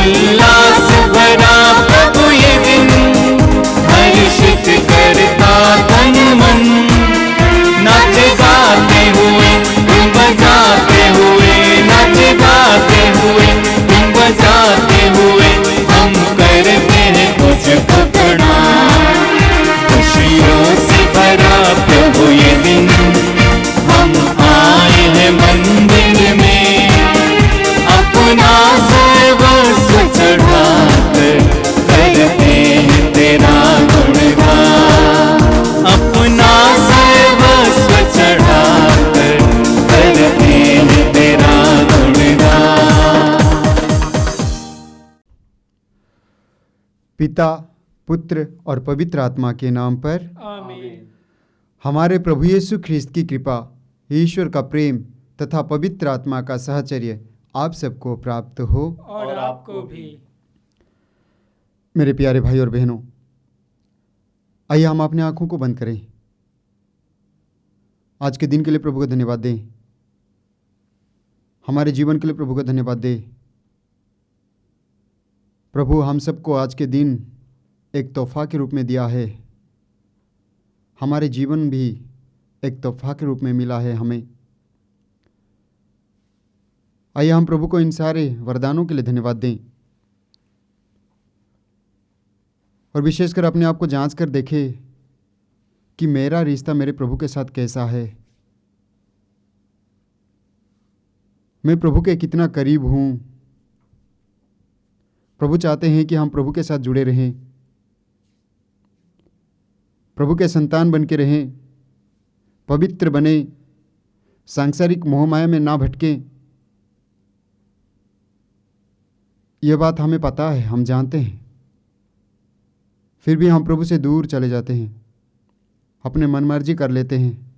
उल्लास भरा प्रभु ये दिन, हर्षित करता तन मन। नाचे गाते हुए धूम बजाते हुए, नाचे गाते हुए धूम बजाते हुए, हम करते हैं तुझको प्रणाम। खुशियों से भरा प्रभु ये दिन, हम आए हैं मंदिर में, अपना सर्वस्व चढ़ाकर करते हैं तेरा गुणगान। अपना सर्वस्व चढ़ाकर करते हैं तेरा गुणगान। पिता, पुत्र और पवित्र आत्मा के नाम पर आमीन। हमारे प्रभु यीशु ख्रीस्त की कृपा, ईश्वर का प्रेम तथा पवित्र आत्मा का सहचर्य आप सबको प्राप्त हो। और आपको भी। मेरे प्यारे भाई और बहनों, आइए हम अपनी आंखों को बंद करें। आज के दिन के लिए प्रभु को धन्यवाद दें। हमारे जीवन के लिए प्रभु को धन्यवाद दें। प्रभु हम सबको आज के दिन एक तोहफा के रूप में दिया है। हमारे जीवन भी एक तोहफा के रूप में मिला है हमें। आइए हम प्रभु को इन सारे वरदानों के लिए धन्यवाद दें और विशेषकर अपने आप को जांच कर देखें कि मेरा रिश्ता मेरे प्रभु के साथ कैसा है। मैं प्रभु के कितना करीब हूँ। प्रभु चाहते हैं कि हम प्रभु के साथ जुड़े रहें, प्रभु के संतान बन के रहें, पवित्र बने, सांसारिक मोहमाया में ना भटकें। यह बात हमें पता है, हम जानते हैं, फिर भी हम प्रभु से दूर चले जाते हैं, अपने मनमर्जी कर लेते हैं,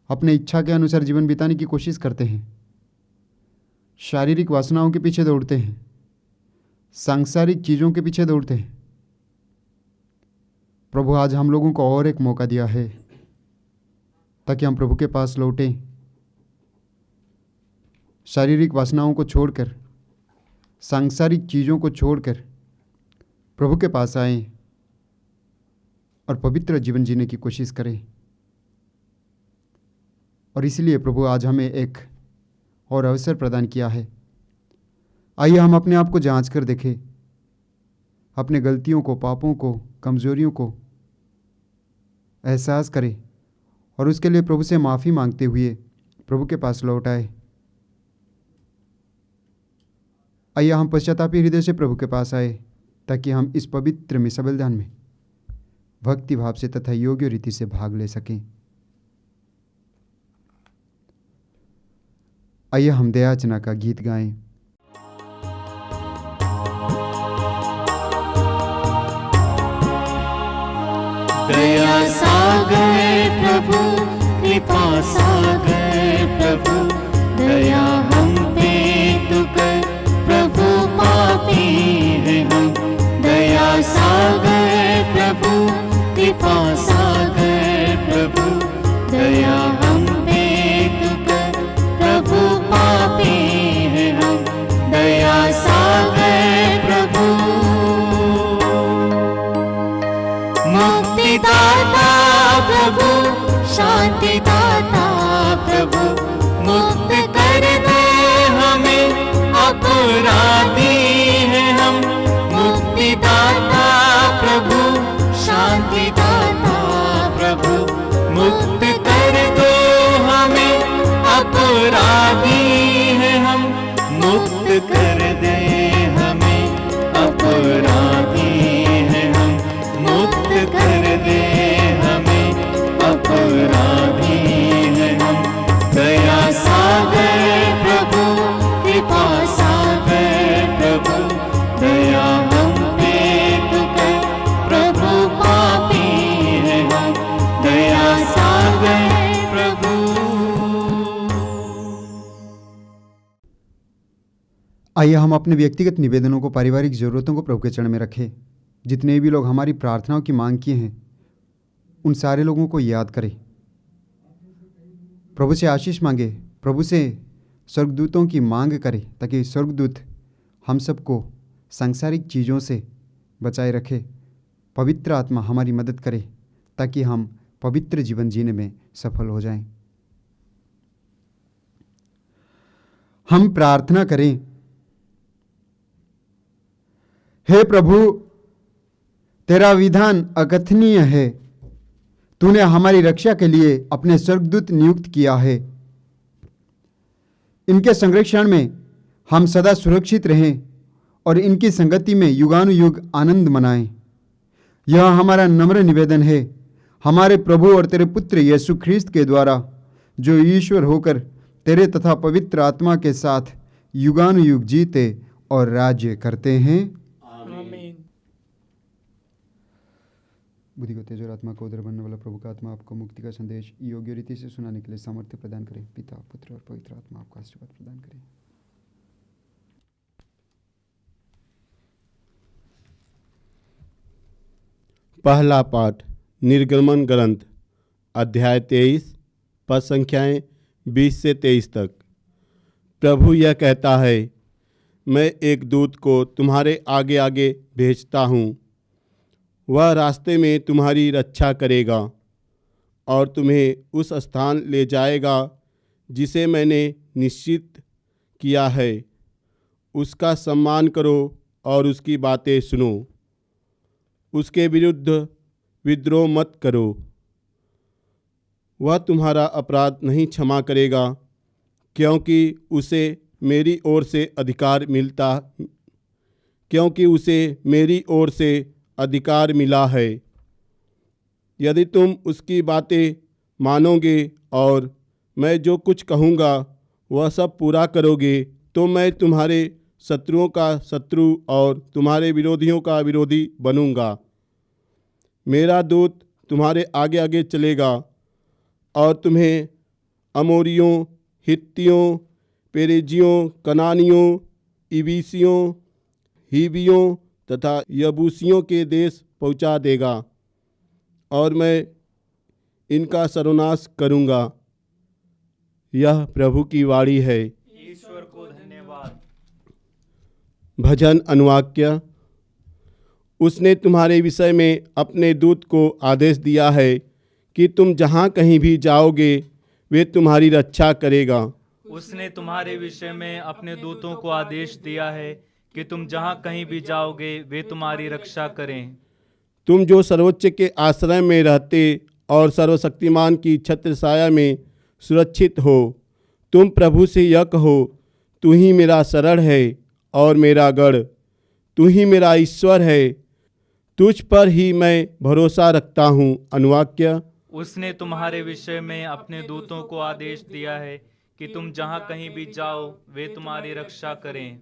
अपने इच्छा के अनुसार जीवन बिताने की कोशिश करते हैं, शारीरिक वासनाओं के पीछे दौड़ते हैं, सांसारिक चीज़ों के पीछे दौड़ते हैं। प्रभु आज हम लोगों को और एक मौका दिया है ताकि हम प्रभु के पास लौटें, शारीरिक वासनाओं को छोड़कर, सांसारिक चीज़ों को छोड़कर प्रभु के पास आएं और पवित्र जीवन जीने की कोशिश करें। और इसलिए प्रभु आज हमें एक और अवसर प्रदान किया है। आइए हम अपने आप को जांच कर देखें, अपने गलतियों को, पापों को, कमजोरियों को एहसास करें और उसके लिए प्रभु से माफ़ी मांगते हुए प्रभु के पास लौट आए। आइए हम पश्चातापी हृदय से प्रभु के पास आए ताकि हम इस पवित्र मिसा बलिदान में भक्ति भाव से तथा योग्य रीति से भाग ले सकें। आइए हम दयाचना का गीत गाएं। दया सागर प्रभु, कृपा सागर प्रभु, दया हम पे तू कर प्रभु, पापी हैं हम। दया सागर प्रभु, कृपा सागर प्रभु, दया हम पे तू कर प्रभु, पापी हैं हम। दया सागर प्रभु। मुक्तिदाता प्रभु, शांतिदाता प्रभु, मुक्त कर दे हमें, अपराधी हैं हम। मुक्तिदाता प्रभु, शांतिदाता प्रभु, मुक्त कर दो हमें, अपराधी हैं हम। मुक्त कर दे हमें, अपराधी हैं हम। मुक्त कर दे हमें, अपराधी हैं हम। दया सागर प्रभु, कृपा सागर प्रभु, दया हम पे तू कर प्रभु, पापी हैं हम। दया सागर प्रभु। आइए हम अपने व्यक्तिगत निवेदनों को, पारिवारिक ज़रूरतों को प्रभु के चरण में रखें। जितने भी लोग हमारी प्रार्थनाओं की मांग किए हैं, उन सारे लोगों को याद करें। प्रभु से आशीष मांगे, प्रभु से स्वर्गदूतों की मांग करें ताकि स्वर्गदूत हम सबको सांसारिक चीज़ों से बचाए रखे। पवित्र आत्मा हमारी मदद करे ताकि हम पवित्र जीवन जीने में सफल हो जाएं। हम प्रार्थना करें। हे प्रभु, तेरा विधान अकथनीय है। तूने हमारी रक्षा के लिए अपने स्वर्गदूत नियुक्त किया है। इनके संरक्षण में हम सदा सुरक्षित रहें और इनकी संगति में युगानुयुग आनंद मनाएं। यह हमारा नम्र निवेदन है हमारे प्रभु और तेरे पुत्र यीशु ख्रीस्त के द्वारा, जो ईश्वर होकर तेरे तथा पवित्र आत्मा के साथ युगानुयुग जीते और राज्य करते हैं। आमीन। बुद्धि को तेज और आत्मा को उदर बनने वाला प्रभु का आत्मा आपको मुक्ति का संदेश योग्य रीति से सुनाने के लिए सामर्थ्य प्रदान करे। पिता, पुत्र और पवित्र आत्मा आपको आशीर्वाद प्रदान करे। पहला पाठ निर्गमन ग्रंथ अध्याय 23 पद संख्याएं 20 से 23 तक। प्रभु यह कहता है, मैं एक दूत को तुम्हारे आगे आगे भेजता हूँ। वह रास्ते में तुम्हारी रक्षा करेगा और तुम्हें उस स्थान ले जाएगा जिसे मैंने निश्चित किया है। उसका सम्मान करो और उसकी बातें सुनो। उसके विरुद्ध विद्रोह मत करो। वह तुम्हारा अपराध नहीं क्षमा करेगा, क्योंकि उसे मेरी ओर से अधिकार मिला है। यदि तुम उसकी बातें मानोगे और मैं जो कुछ कहूँगा वह सब पूरा करोगे, तो मैं तुम्हारे शत्रुओं का शत्रु और तुम्हारे विरोधियों का विरोधी बनूंगा। मेरा दूत तुम्हारे आगे आगे चलेगा और तुम्हें अमोरियों, हित्तियों, पेरिजियों, कनानियों, इबीसियों, हिबियों तथा यबूसियों के देश पहुंचा देगा और मैं इनका सर्वनाश करूंगा। यह प्रभु की वाणी है। ईश्वर को धन्यवाद। भजन अनुवाक्य। उसने तुम्हारे विषय में अपने दूत को आदेश दिया है कि तुम जहाँ कहीं भी जाओगे वे तुम्हारी रक्षा करेगा। उसने तुम्हारे विषय में अपने दूतों को आदेश दिया है कि तुम जहाँ कहीं भी जाओगे वे तुम्हारी रक्षा करें। तुम जो सर्वोच्च के आश्रय में रहते और सर्वशक्तिमान की छत्र छाया में सुरक्षित हो, तुम प्रभु से यह कहो, तू ही मेरा शरण है और मेरा गढ़, तू ही मेरा ईश्वर है, तुझ पर ही मैं भरोसा रखता हूँ। अनुवाक्य। उसने तुम्हारे विषय में अपने दूतों को आदेश दिया है कि तुम जहाँ कहीं भी जाओ वे तुम्हारी रक्षा करें।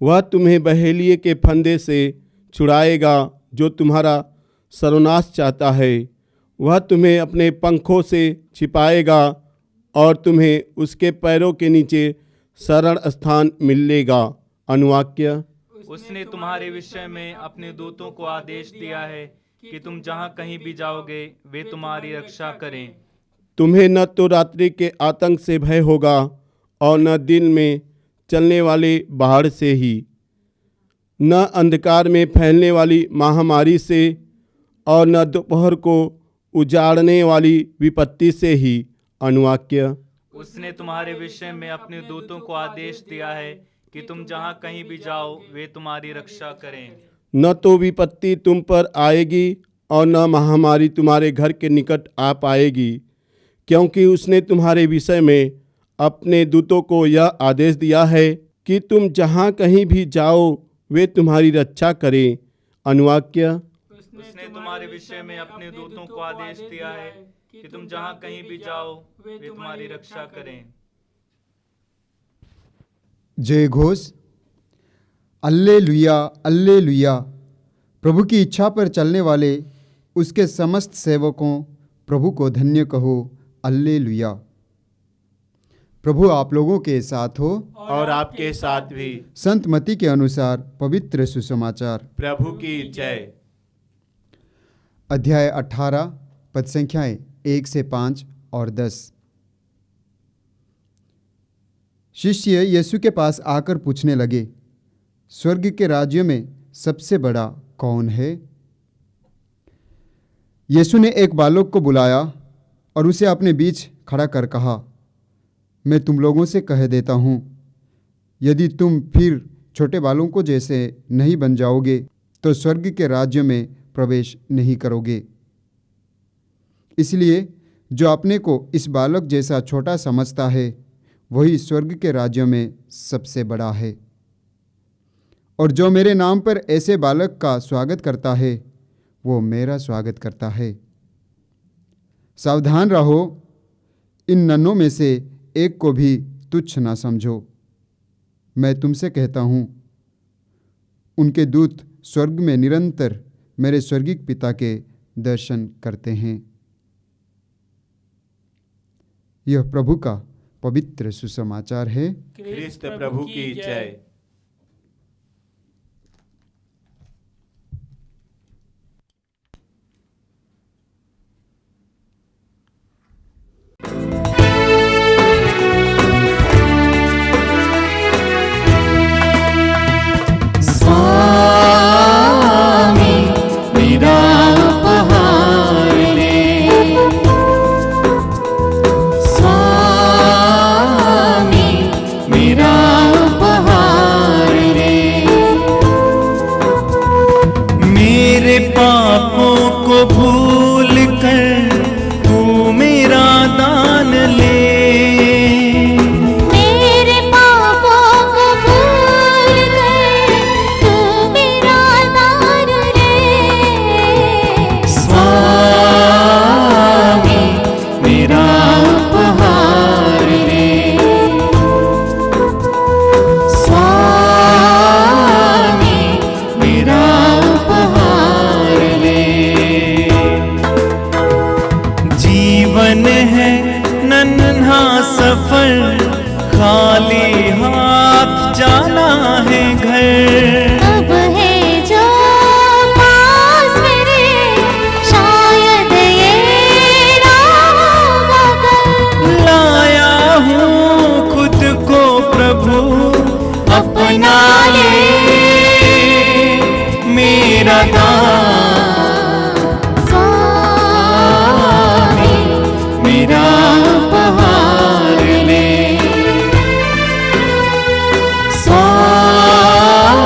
वह तुम्हें बहेलिए के फंदे से छुड़ाएगा जो तुम्हारा सर्वनाश चाहता है। वह तुम्हें अपने पंखों से छिपाएगा और तुम्हें उसके पैरों के नीचे शरण स्थान मिलेगा। अनुवाक्य। उसने तुम्हारे विषय में अपने दूतों को आदेश दिया है कि तुम जहाँ कहीं भी जाओगे वे तुम्हारी रक्षा करें। तुम्हें न तो रात्रि के आतंक से भय होगा और न दिन में चलने वाली बाढ़ से ही, न अंधकार में फैलने वाली महामारी से और न दोपहर को उजाड़ने वाली विपत्ति से ही। अनुवाक्य। उसने तुम्हारे विषय में अपने दूतों को आदेश दिया है कि तुम जहाँ कहीं भी जाओ वे तुम्हारी रक्षा करें। न तो विपत्ति तुम पर आएगी और न महामारी तुम्हारे घर के निकट आ पाएगी, क्योंकि उसने तुम्हारे विषय में अपने दूतों को यह आदेश दिया है कि तुम जहाँ कहीं भी जाओ वे तुम्हारी रक्षा करें। अनुवाक्य। उसने तुम्हारे विषय में अपने दूतों को आदेश दिया है कि तुम जहाँ कहीं भी जाओ वे तुम्हारी रक्षा करें। जय घोष। Alleluia, alleluia. प्रभु की इच्छा पर चलने वाले उसके समस्त सेवकों प्रभु को धन्य कहो। अल्लेलुया। प्रभु आप लोगों के साथ हो और आपके साथ भी। संत मत्ती के अनुसार पवित्र सुसमाचार। प्रभु की जय। अध्याय 18 पद संख्याएं 1 से 5 और 10। शिष्य यीशु के पास आकर पूछने लगे, स्वर्ग के राज्य में सबसे बड़ा कौन है? यीशु ने एक बालक को बुलाया और उसे अपने बीच खड़ा कर कहा, मैं तुम लोगों से कह देता हूँ, यदि तुम फिर छोटे बालों को जैसे नहीं बन जाओगे तो स्वर्ग के राज्य में प्रवेश नहीं करोगे। इसलिए जो अपने को इस बालक जैसा छोटा समझता है वही स्वर्ग के राज्य में सबसे बड़ा है। और जो मेरे नाम पर ऐसे बालक का स्वागत करता है वो मेरा स्वागत करता है। सावधान रहो, इन नन्हों में से एक को भी तुच्छ ना समझो। मैं तुमसे कहता हूँ, उनके दूत स्वर्ग में निरंतर मेरे स्वर्गिक पिता के दर्शन करते हैं। यह प्रभु का पवित्र सुसमाचार है। क्रिस्त प्रभु की जय। स्वामी मेरा उपहार ले, स्वामी मेरा उपहार ले, मेरे पापों को भूल कर तू मेरा दान ले, मेरे पापों को भूल कर तू मेरा दान ले, स्वामी मेरा उपहार ले, स्वामी मेरा उपहार ले। जीवन है नन्हा सफर, खाली हाथ जाना है घर, अब है जो पास मेरे शायद ये ना होगा कल, लाया हूँ खुद को प्रभु अपना ले, मेरा दान स्वामी मेरा उपहार ले, स्वामी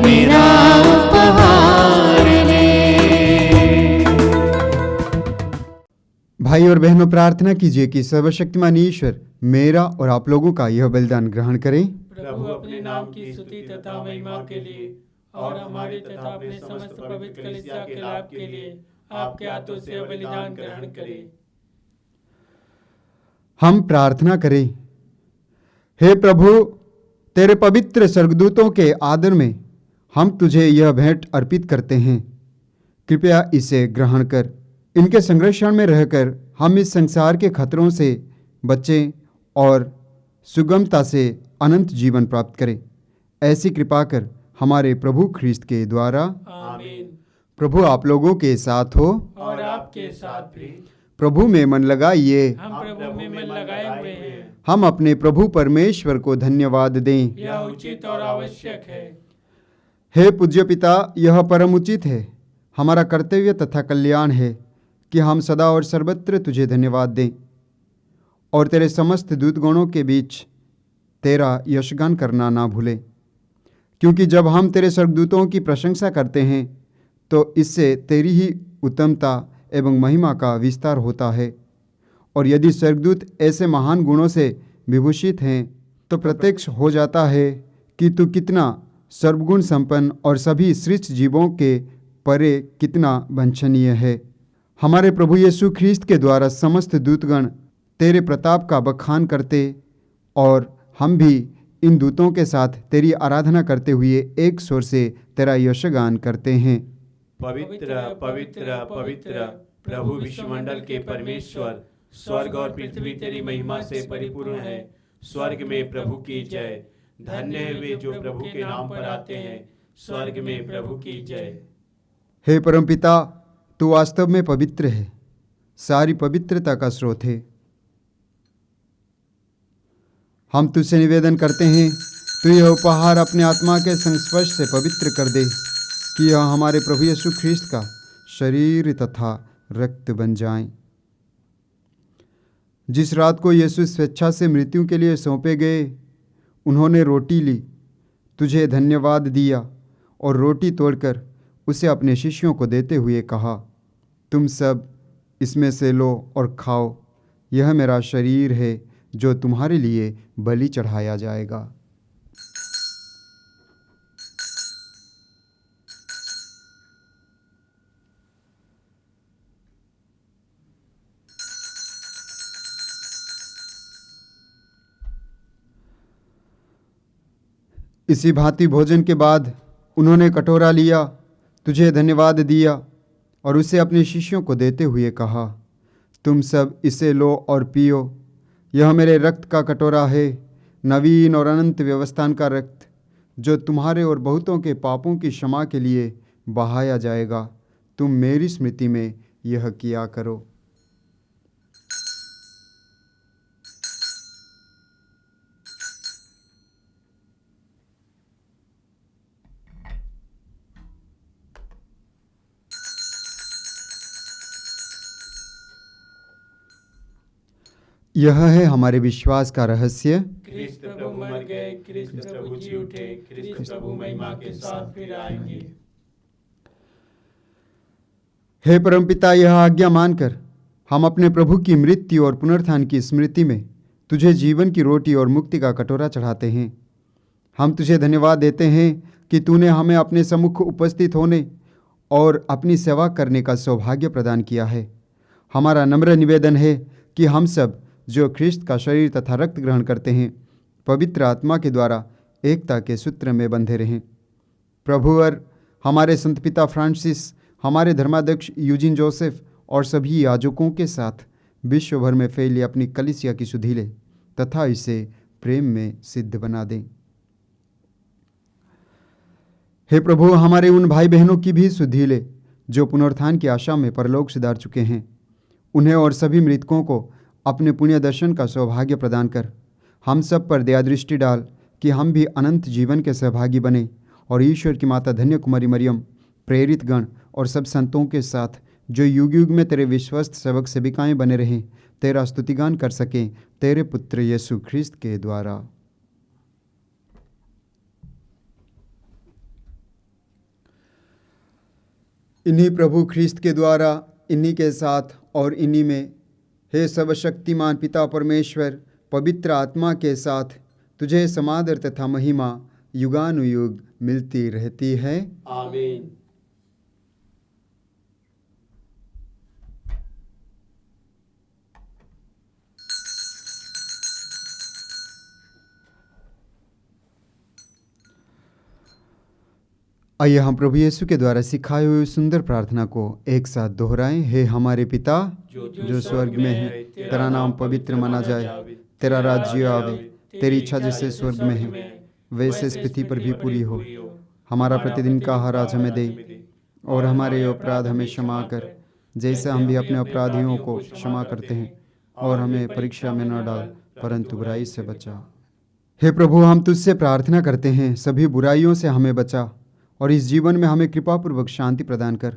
मेरा उपहार ले। भाई और बहनों, प्रार्थना कीजिए कि सर्वशक्तिमान ईश्वर मेरा और आप लोगों का यह बलिदान ग्रहण करें। प्रभु अपने नाम की स्तुति तथा महिमा के लिए और हमारे तथा अपने समस्त पवित्र कलीसिया के लाभ के लिए आपके हाथों से बलिदान ग्रहण करें। हम प्रार्थना करें। हे प्रभु, तेरे पवित्र स्वर्गदूतों के आदर में हम तुझे यह भेंट अर्पित करते हैं। कृपया इसे ग्रहण कर। इनके संरक्षण में रहकर हम इस संसार के खतरों से बचें और सुगमता से अनंत जीवन प्राप्त करें। ऐसी कृपा कर हमारे प्रभु ख्रीस्त के द्वारा। आमीन। प्रभु आप लोगों के साथ हो और आपके साथ भी। प्रभु में मन लगाइए। हम प्रभु में मन लगाए हुए हैं। हम अपने प्रभु परमेश्वर को धन्यवाद दें। यह उचित और आवश्यक है। हे पूज्य पिता, यह परम उचित है, हमारा कर्तव्य तथा कल्याण है कि हम सदा और सर्वत्र तुझे धन्यवाद दें और तेरे समस्त दूतगणों के बीच तेरा यशगान करना ना भूलें, क्योंकि जब हम तेरे स्वर्गदूतों की प्रशंसा करते हैं तो इससे तेरी ही उत्तमता एवं महिमा का विस्तार होता है। और यदि स्वर्गदूत ऐसे महान गुणों से विभूषित हैं तो प्रत्यक्ष हो जाता है कि तू कितना सर्वगुण संपन्न और सभी सृष्ट जीवों के परे कितना वंछनीय है। हमारे प्रभु यीशु ख्रीस्त के द्वारा समस्त दूतगण तेरे प्रताप का बखान करते और हम भी इन दूतों के साथ तेरी आराधना करते हुए एक स्वर से तेरा यशगान करते हैं। पवित्र पवित्र पवित्र प्रभु विश्वमंडल के परमेश्वर, स्वर्ग और पृथ्वी तेरी महिमा से परिपूर्ण है। स्वर्ग में प्रभु की जय। धन्य है वे जो प्रभु के नाम पर आते हैं। स्वर्ग में प्रभु की जय। हे परमपिता, तू वास्तव में पवित्र है, सारी पवित्रता का स्रोत है। हम तुझसे निवेदन करते हैं तू यह उपहार अपने आत्मा के संस्पर्श से पवित्र कर दे कि यह हमारे प्रभु यीशु ख्रीस्त का शरीर तथा रक्त बन जाएं। जिस रात को यीशु स्वेच्छा से मृत्यु के लिए सौंपे गए, उन्होंने रोटी ली, तुझे धन्यवाद दिया और रोटी तोड़कर उसे अपने शिष्यों को देते हुए कहा, तुम सब इसमें से लो और खाओ, यह मेरा शरीर है जो तुम्हारे लिए बलि चढ़ाया जाएगा। इसी भांति भोजन के बाद उन्होंने कटोरा लिया, तुझे धन्यवाद दिया और उसे अपने शिष्यों को देते हुए कहा, तुम सब इसे लो और पियो, यह मेरे रक्त का कटोरा है, नवीन और अनंत व्यवस्थान का रक्त, जो तुम्हारे और बहुतों के पापों की क्षमा के लिए बहाया जाएगा। तुम मेरी स्मृति में यह किया करो। यह है हमारे विश्वास का रहस्य। क्रिस्त प्रभु मर गए, क्रिस्त प्रभु जी उठे, क्रिस्त प्रभु महिमा के साथ फिर आएंगे। हे परमपिता, यह आज्ञा मानकर हम अपने प्रभु की मृत्यु और पुनरुत्थान की स्मृति में तुझे जीवन की रोटी और मुक्ति का कटोरा चढ़ाते हैं। हम तुझे धन्यवाद देते हैं कि तूने हमें अपने सम्मुख उपस्थित होने और अपनी सेवा करने का सौभाग्य प्रदान किया है। हमारा नम्र निवेदन है कि हम सब जो ख्रिस्त का शरीर तथा रक्त ग्रहण करते हैं, पवित्र आत्मा के द्वारा एकता के सूत्र में बंधे रहें। प्रभुवर हमारे संत पिता फ्रांसिस, हमारे धर्माध्यक्ष यूजिन जोसेफ और सभी याजकों के साथ विश्व भर में फैली अपनी कलीसिया की सुधि ले तथा इसे प्रेम में सिद्ध बना दें। हे प्रभु, हमारे उन भाई बहनों की भी सुधि ले जो पुनरुत्थान की आशा में परलोक सिधार चुके हैं। उन्हें और सभी मृतकों को अपने पुण्य दर्शन का सौभाग्य प्रदान कर हम सब पर दया दृष्टि डाल कि हम भी अनंत जीवन के सहभागी बने और ईश्वर की माता धन्य कुमारी मरियम, प्रेरित गण और सब संतों के साथ जो युग युग में तेरे विश्वस्त सेवक सेविकाएं बने रहें, तेरा स्तुतिगान कर सकें तेरे पुत्र यीशु ख्रिस्त के द्वारा। इन्हीं प्रभु ख्रिस्त के द्वारा, इन्हीं के साथ और इन्हीं में, हे सर्वशक्तिमान पिता परमेश्वर, पवित्र आत्मा के साथ तुझे समादर तथा महिमा युगानुयुग मिलती रहती है। आमीन। आइए हम प्रभु यीशु के द्वारा सिखाए हुए सुंदर प्रार्थना को एक साथ दोहराएं। हे हमारे पिता जो स्वर्ग में है, तेरा नाम पवित्र माना जाए, तेरा राज्य आवे, तेरी इच्छा जैसे स्वर्ग में है वैसे इस पृथ्वी पर भी पूरी हो। हमारा प्रतिदिन का आहार आज हमें दे और हमारे अपराध हमें क्षमा कर, जैसे हम भी अपने अपराधियों को क्षमा करते हैं, और हमें परीक्षा में न डाल परंतु बुराई से बचा। हे प्रभु, हम तुझसे प्रार्थना करते हैं, सभी बुराइयों से हमें बचा और इस जीवन में हमें कृपापूर्वक शांति प्रदान कर।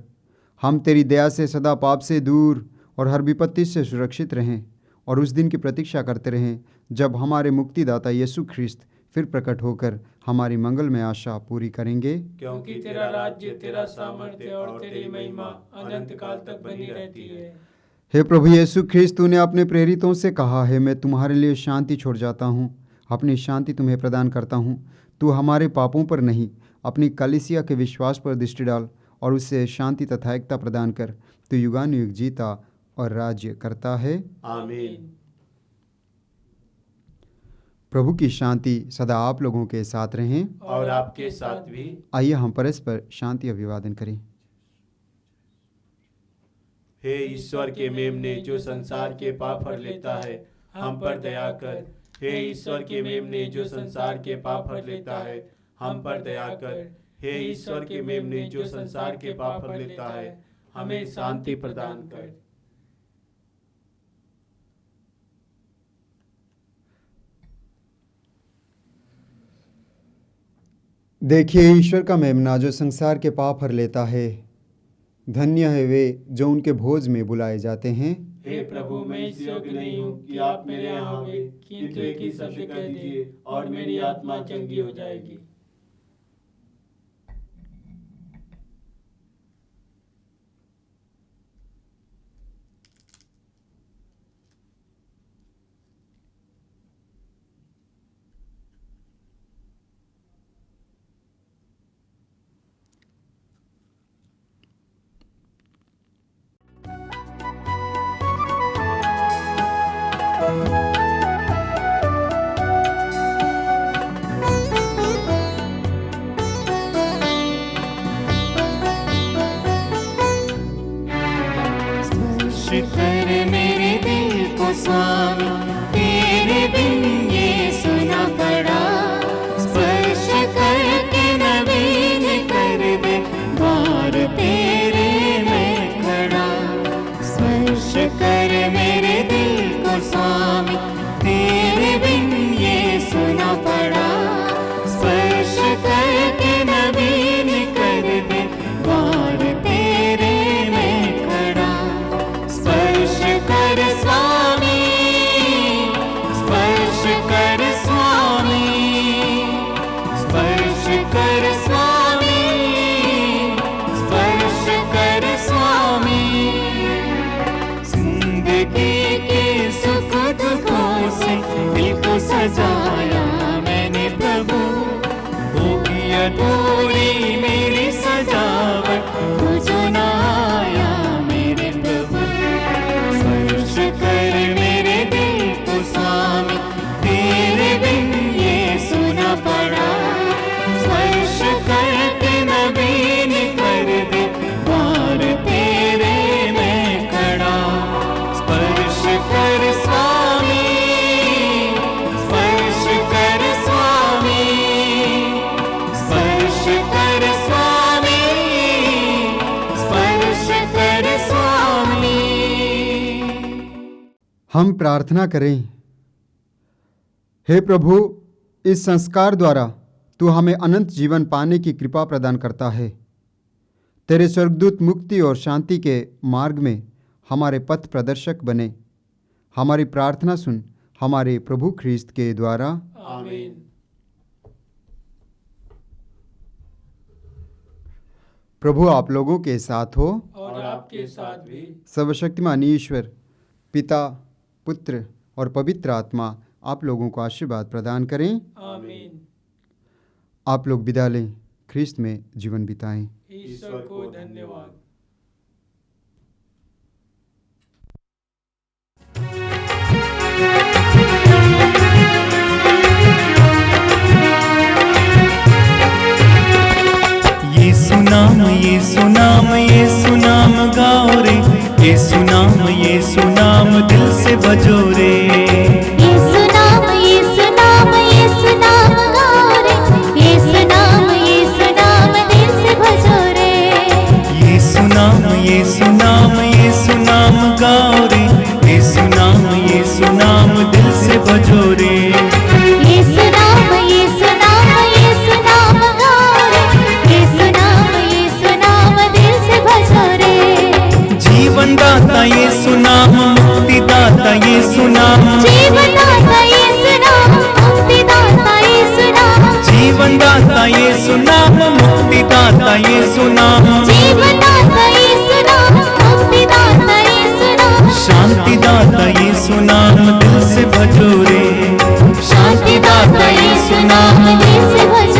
हम तेरी दया से सदा पाप से दूर और हर विपत्ति से सुरक्षित रहें और उस दिन की प्रतीक्षा करते रहें जब हमारे मुक्तिदाता यीशु ख्रिस्त फिर प्रकट होकर हमारी मंगलमय आशा पूरी करेंगे। क्योंकि तेरा राज्य, तेरा सामर्थ्य और तेरी महिमा अनंत काल तक बनी रहती है। हे प्रभु यीशु ख्रिस्त, तूने अपने प्रेरितों से कहा है, मैं तुम्हारे लिए शांति छोड़ जाता हूँ, अपनी शांति तुम्हें प्रदान करता हूँ। तू हमारे पापों पर नहीं, अपनी कलीसिया के विश्वास पर दृष्टि डाल और उससे शांति तथा एकता प्रदान कर। तू युगानुयुग जीता और राज्य करता है। आमीन। प्रभु की शांति सदा आप लोगों के साथ रहें और आपके साथ भी। आइए हम परस्पर शांति अभिवादन करें। हे ईश्वर के मेमने जो संसार के पाप हर लेता है, हम पर दया कर। हे ईश्वर के मेमने जो संसार के पाप हर लेता है, हम पर दया कर। हे ईश्वर के मेमने जो संसार के पाप हर लेता है, हमें शांति प्रदान कर। देखिए, ईश्वर का मेमना जो संसार के पाप हर लेता है। धन्य है वे जो उनके भोज में बुलाए जाते हैं। हे प्रभु, मैं इस योग्य नहीं हूँ कि आप मेरे यहाँ आवे, किंतु एक ही शब्द कह दिए और मेरी आत्मा चंगी हो जाएगी। कर मेरे दिल को स्वामी, तेरे बिन ये सुना पड़ा। स्पर्श करके नवीन कर दे, द्वार तेरे में खड़ा। स्पर्श कर मेरे दिल को स्वामी, तेरे बिन ये सुना पड़ा। स्पर्श करके नवीन कर दे, द्वार तेरे में खड़ा। स्पर्श कर स्वामी, स्पर्श कर स्वामी, स्पर्श कर स्वामी, स्पर्श कर स्वामी। जिंदगी के सुख दुखों से दिल को सजाया मैंने प्रभु। होगी अधूरी मेरी सजावट, तू जो ना आया मेरे प्रभु। स्पर्श कर मेरे दिल को स्वामी, तेरे बिन ये सुना पड़ा। स्पर्श करके नवीन कर दे, द्वार तेरे में खड़ा। स्पर्श कर स्वामी, स्पर्श कर स्वामी, स्पर्श कर स्वामी, स्पर्श कर स्वामी। हम प्रार्थना करें। हे प्रभु, इस संस्कार द्वारा तू हमें अनंत जीवन पाने की कृपा प्रदान करता है। तेरे स्वर्गदूत मुक्ति और शांति के मार्ग में हमारे पथ प्रदर्शक बने। हमारी प्रार्थना सुन, हमारे प्रभु ख्रीस्त के द्वारा। आमीन। प्रभु आप लोगों के साथ हो। और आपके साथ भी। सर्वशक्तिमान ईश्वर पिता, पुत्र और पवित्र आत्मा आप लोगों को आशीर्वाद प्रदान करें। आमीन। आप लोग विदा लें, ख्रीस्त में जीवन बिताएं। ईश्वर को धन्यवाद। ये सुनाम, ये सुनाम, ये सुनाम गाओ रे। ये सुनाम, ये सुनाम दिल से बजो रे। ये सुनाम, ये सुनाम, ये सुनाम गाओ रे। ये सुनाम, ये सुनाम दिल से भजो रे। ये सुनाम, ये सुनाम, ये सुनाम गाओ रे। ये सुनाम, ये सुनाम दिल से बजो रे। ये सुनाम, ये सुनाम, ये सुनाम गाओ रे। ये सुनाम, ये सुनाम दिल से भजो रे। जीवन दाता ये सुनाम, मुक्ति दाता ये सुनाम। जीवन दाता ये सुनाम, मुक्ति दाता ये सुनाम। जीवन दाता ये सुनाम, मुक्ति दाता ये सुनाम। जीवन दाता ये सुनाम, मुक्ति दाता ये सुनाम। शांति दाता ये सुनाम दिल से भजो रे। शांति दाता ये सुनाम दिल से भजो